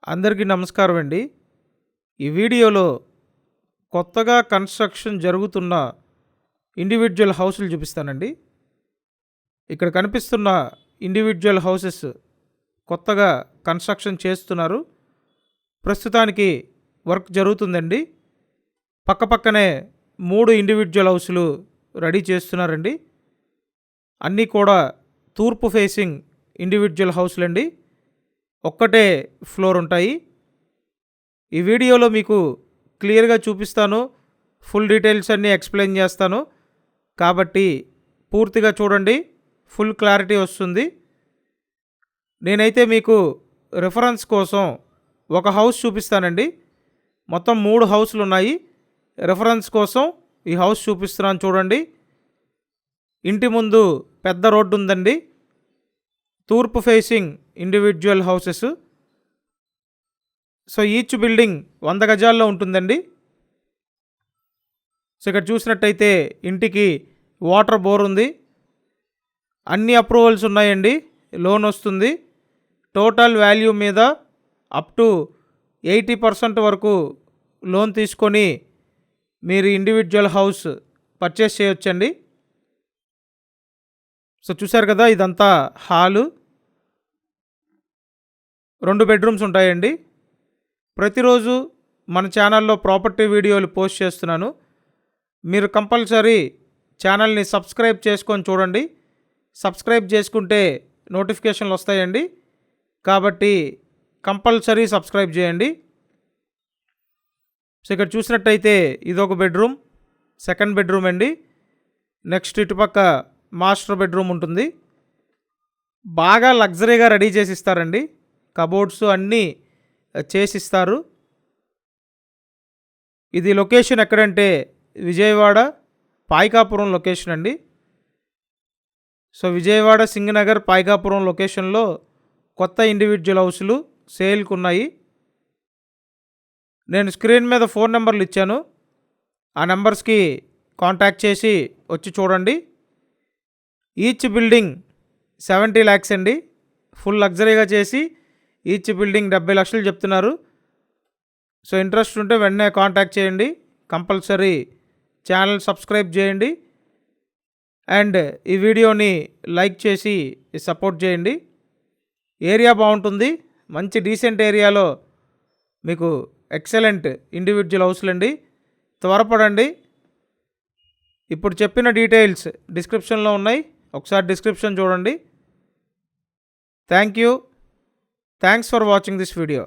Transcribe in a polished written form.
అందరికీ నమస్కారం అండి. ఈ వీడియోలో కొత్తగా కన్స్ట్రక్షన్ జరుగుతున్న ఇండివిడ్యువల్ హౌసులు చూపిస్తానండి. ఇక్కడ కనిపిస్తున్న ఇండివిడ్యువల్ హౌసెస్ కొత్తగా కన్స్ట్రక్షన్ చేస్తున్నారు. ప్రస్తుతానికి వర్క్ జరుగుతుందండి. పక్కపక్కనే 3 ఇండివిడ్యువల్ హౌసులు రెడీ చేస్తున్నారండి. అన్నీ కూడా తూర్పు ఫేసింగ్ ఇండివిడ్యువల్ హౌసులండి. ఒక్కటే ఫ్లోర్ ఉంటాయి. ఈ వీడియోలో మీకు క్లియర్గా చూపిస్తాను, ఫుల్ డీటెయిల్స్ అన్నీ ఎక్స్ప్లెయిన్ చేస్తాను. కాబట్టి పూర్తిగా చూడండి, ఫుల్ క్లారిటీ వస్తుంది. నేనైతే మీకు రిఫరెన్స్ కోసం ఒక హౌస్ చూపిస్తానండి. మొత్తం 3 హౌస్లు ఉన్నాయి. రిఫరెన్స్ కోసం ఈ హౌస్ చూపిస్తున్నాను చూడండి. ఇంటి ముందు పెద్ద రోడ్డు ఉందండి. తూర్పు facing individual houses. So each building 100 గజాల్లో ఉంటుందండి. సో ఇక్కడ చూసినట్టయితే ఇంటికి వాటర్ బోర్ ఉంది. అన్ని అప్రూవల్స్ ఉన్నాయండి. లోన్ వస్తుంది. టోటల్ వాల్యూ మీద అప్ టు 80% వరకు లోన్ తీసుకొని మీరు ఇండివిడ్యువల్ హౌస్ పర్చేస్ చేయొచ్చండి. సో చూశారు కదా, ఇదంతా హాలు. 2 బెడ్రూమ్స్ ఉంటాయండి. ప్రతిరోజు మన ఛానల్లో ప్రాపర్టీ వీడియోలు పోస్ట్ చేస్తున్నాను. మీరు కంపల్సరీ ఛానల్ని సబ్స్క్రైబ్ చేసుకొని చూడండి. సబ్స్క్రైబ్ చేసుకుంటే నోటిఫికేషన్లు వస్తాయండి. కాబట్టి కంపల్సరీ సబ్స్క్రైబ్ చేయండి. సో ఇక్కడ చూసినట్టయితే ఇదొక బెడ్రూమ్, సెకండ్ బెడ్రూమ్ అండి. నెక్స్ట్ ఇటుపక్క మాస్టర్ బెడ్రూమ్ ఉంటుంది. బాగా లగ్జరీగా రెడీ చేసి ఇస్తారండి. కబోర్డ్స్ అన్నీ చేసిస్తారు. ఇది లొకేషన్ ఎక్కడంటే విజయవాడ పాయకాపురం లొకేషన్ అండి. సో విజయవాడ సింగనగర్ పాయకాపురం లొకేషన్లో కొత్త ఇండివిడ్యువల్ హౌస్లు సేల్కి ఉన్నాయి. నేను స్క్రీన్ మీద ఫోన్ నెంబర్లు ఇచ్చాను. ఆ నెంబర్స్కి కాంటాక్ట్ చేసి వచ్చి చూడండి. ఈచ్ బిల్డింగ్ 70 lakhs అండి. ఫుల్ లగ్జరీగా చేసి ఈచ్ బిల్డింగ్ 70 లక్షలు చెప్తున్నారు. సో ఇంట్రెస్ట్ ఉంటే వెంటనే కాంటాక్ట్ చేయండి. కంపల్సరీ ఛానల్ సబ్స్క్రైబ్ చేయండి అండ్ ఈ వీడియోని లైక్ చేసి సపోర్ట్ చేయండి. ఏరియా బాగుంటుంది. మంచి డీసెంట్ ఏరియాలో మీకు ఎక్సలెంట్ ఇండివిడ్యువల్ హౌస్లు అండి. త్వరపడండి. ఇప్పుడు చెప్పిన డీటెయిల్స్ డిస్క్రిప్షన్లో ఉన్నాయి. ఒకసారి డిస్క్రిప్షన్ చూడండి. Thanks for watching this video.